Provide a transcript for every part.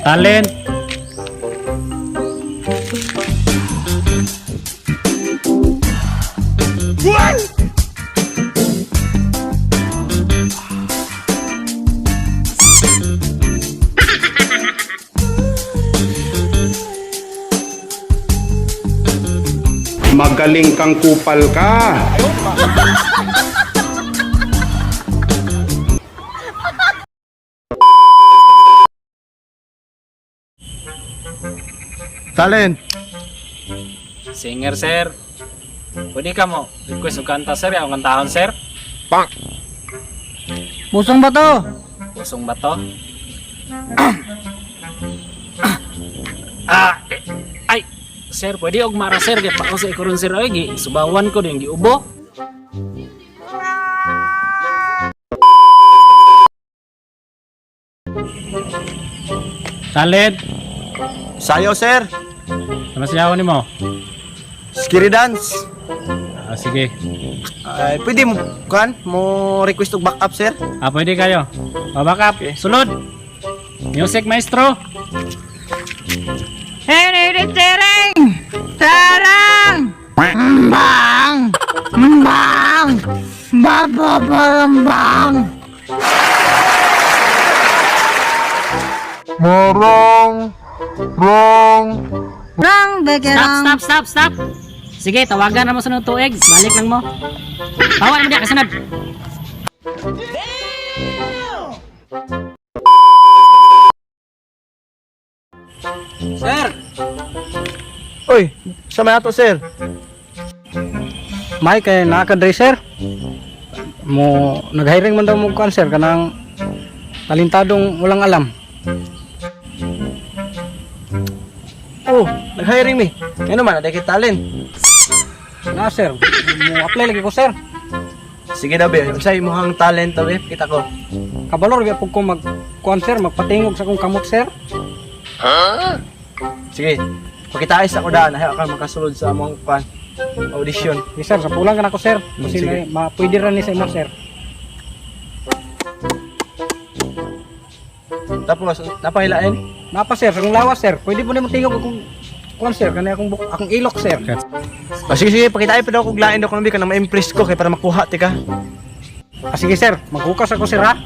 Talent. Magaling kang kupal ka. Talent. Singer, sir. Pwede ka mo request og kanta, sir. Ang kantahon, sir. Pak. Busong ba to? Usong ba to? Ay, sir, pwede og mara, sir. Kaya pa ako sa ikuron, sir. Ay, subawan ko din giubo. Talent. Sayo, sir. Ano siyawan ni mo? Skiri dance. Sige. Ay, pwede mo kan mo request og backup, sir. Pwede kayo. Babakap. Sulod. Music, maestro. Hey, tereng! Tereng! Mbang! Mbang! Bababalambang! Rang, begerang! Stop. Sige, tawagan na mo sa tuig. Balik lang mo. Tawagan mo diya kasunod. Sir. Oy, sa may ato, sir. May kay nakadre sir. Mo nag-hiring man daw mo kan sir kanang talentadong walang alam. Oh, nag-hiring mi. Kaya naman, ada kay talent. Na sir, mo apply lagi ko sir. Sige na, be. Unsay mo hang talent, be. Kita ko. Kabalor gyud ko mag kuan sir, magpatingog sa akong kamot sir. Sige. Pakita isa ko daan. Ayaw ka makasulod sa among audition. Yes sir, sa pulang ka na ko sir. Kasi Sige. pwede rin ni sa imo sir. Tapos, napahilain. Napa sir, sa akong lawas sir. Pwede po nimo tingog akong kuan sir, kanay akong ilok sir. Sige, pakita ay pa daw kog lain daw kuno bi kana ma-impress ko kay para makuha ti ka. Sige sir, maghukas ako sir ha.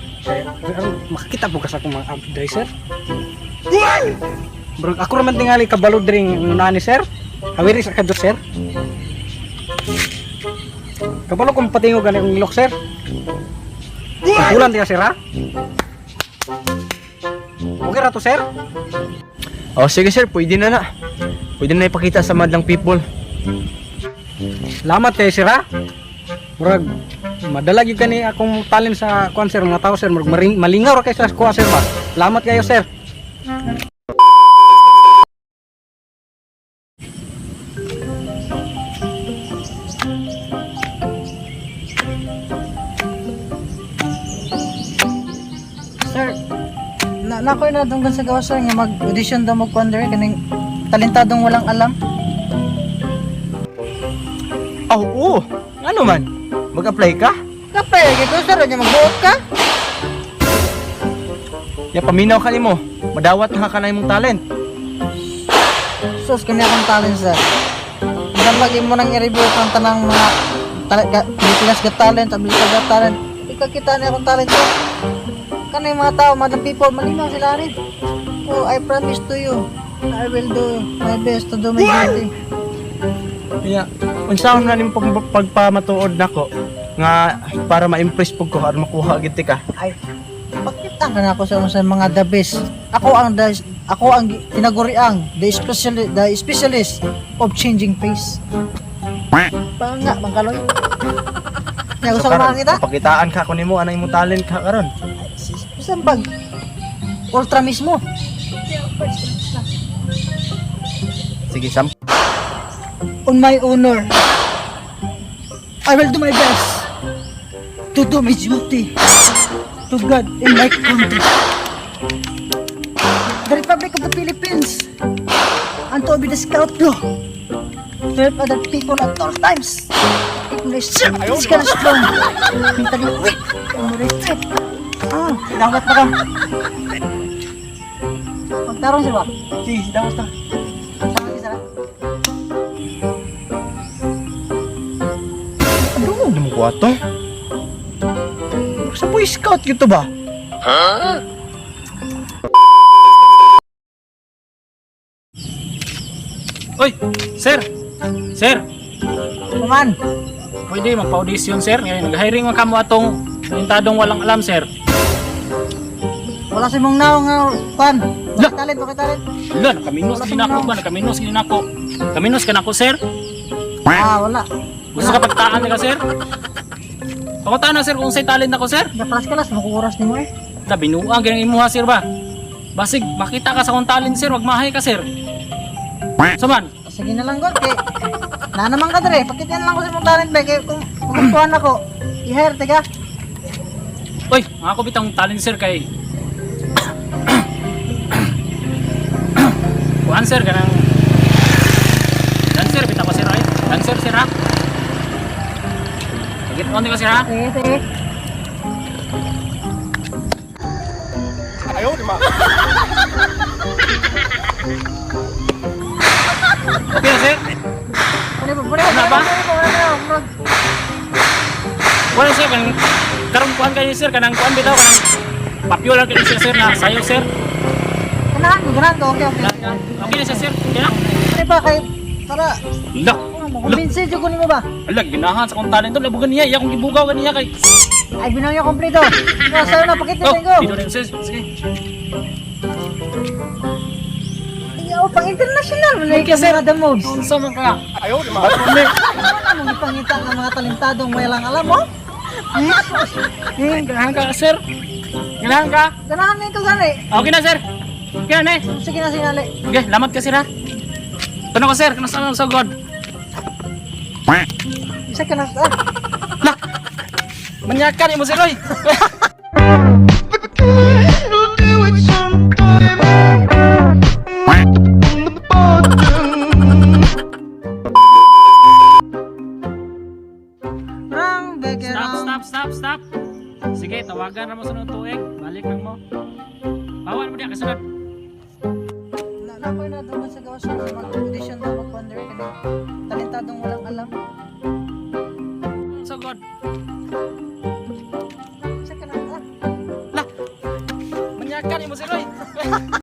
Makakita po ka sa akong mga abday sir. Bro, ako raman tingali kabalo dring nani sir. Hawiri sa kadto sir. Kabalo kung patingog gani akong ilok sir. Kulan tiya sir ha. Okay ra to sir. Oh, sige sir, pwede na na. Pwede na ipakita sa madlang people. Salamat kay sir ha. Murag madala gyud kani akong talent sa kuan sir mga tao sir. Murag malingaw ra kay sa kuan sir ba. Salamat kayo sir. Sir, nakoy na dunggan sa gawa sir nga mag-audition daw mo kuan diri kaning talentadong walang alam. Oh, oo. Ano man? Mag-apply ka? Kapay, gito sir, nya magbuot ka? Ya paminaw ka nimo. Madawat na ka na imong talent. Sus, kami akong talent sir. Hanggang lagi mo nang i-review ang tanang mga Pilipinas Got Talent, America Got Talent. Ikakita niya akong talent sir. Kanay mga tao, mga people, malinaw sila rin. Oh, I promise to you, I will do my best to do my duty. Kaya, unsaon na nimo pagpamatuod nako nga para ma-impress pug ko aron makuha gid ti ka. Ay, pakita ka na ako sa mga the best. Ako ang tinaguriang the specialist of changing face. Banga, bangkaloy. Kaya gusto ko makakita? Pakitaan ka ko nimo ana imong talent ka karon. Isang bag. Ultra mismo. Sige, sam. On my honor, I will do my best to do my duty to God and my country, the Republic of the Philippines, and to obey the scout law, to help other people at all times. English, is kind of strong, mentally weak, and retreat. Dapat pa ka. Magtarong siya ba? Sige, dapat ta. Sama kita na. Ano mo ko ato? Sa Boy Scout gitu ba? Oy, sir! Sir! Kuman, Pwede magpa-audition, sir. Ngayon, nag-hiring mo kamo atong talentadong walang alam, sir. wala si mong naong nga, Kwan. Lah. Talent, okay talent. Wala, nakaminos din ako ba? Nakaminos din ako. Kaminos ka na ako, sir. Wala. Gusto ka pagtaan ka, sir? Pakutaan na, sir, kung sa'y talent ako, sir. Kalas-kalas, makukuras ni mo eh. Na, binuang, ganang imuha, sir ba? Basig, makita ka sa kong talent, sir. Wag mahay ka, sir. Saman? Sige na lang, God. Kay, na naman ka dre. Pakitin lang ko sa mong talent, be. Kaya kung kuhan ako, i-hire, tiga. Uy, ako bitang talent, sir, kay... Kuhan, sir, ganang... Dancer, bitang ko, sir, ay. Dancer, sir, ha? Higit konti ka, sir, ha? Sige, sige. Okay na, sir? Pwede ba? Pwede Ano ba? ba? Wala, sir, kanang... Karong kuhan kayo, sir, kanang kuhan bitaw, kanang... Popular kayo, sir, na sayo, sir. Ganahan ko. Okay, okay. Okay na siya, sir. Okay na? Pwede ba kay... Para... Ala, Makumbinsi, Diyog mo ba? ala, ginahan sa kong talent to. Labugan niya, iya kong ibugaw ganiya kay... Ay, binaw niya kompleto. Sa'yo na, pakitin Oh, ko. dito rin, sir. Sige. Ayaw, pang international. Malay Okay, ka sir. sa the modes. Unsa man ka? Ayaw, di ba? Ano mong ipangita ng mga talentadong walang alam mo? Ganahan ka, sir. Ganahan ka. Ganahan na ito gani. Okay na, sir. Okay na, eh. Sige na sinali. Okay, lamat ka, sir, ha? Tanong ko, sir. Kanusta ang sagod? Isa ka na. Lak! Manyakan mo, sir, oy. Rang, beke rang. Stop. Sige, tawagan na mo sa nung tuig. Balik lang mo. Bawan mo diya, kasunod. Nakoy na doon sa gawas sa mag-audition daw mag-wonder ka na. Talentadong walang alam.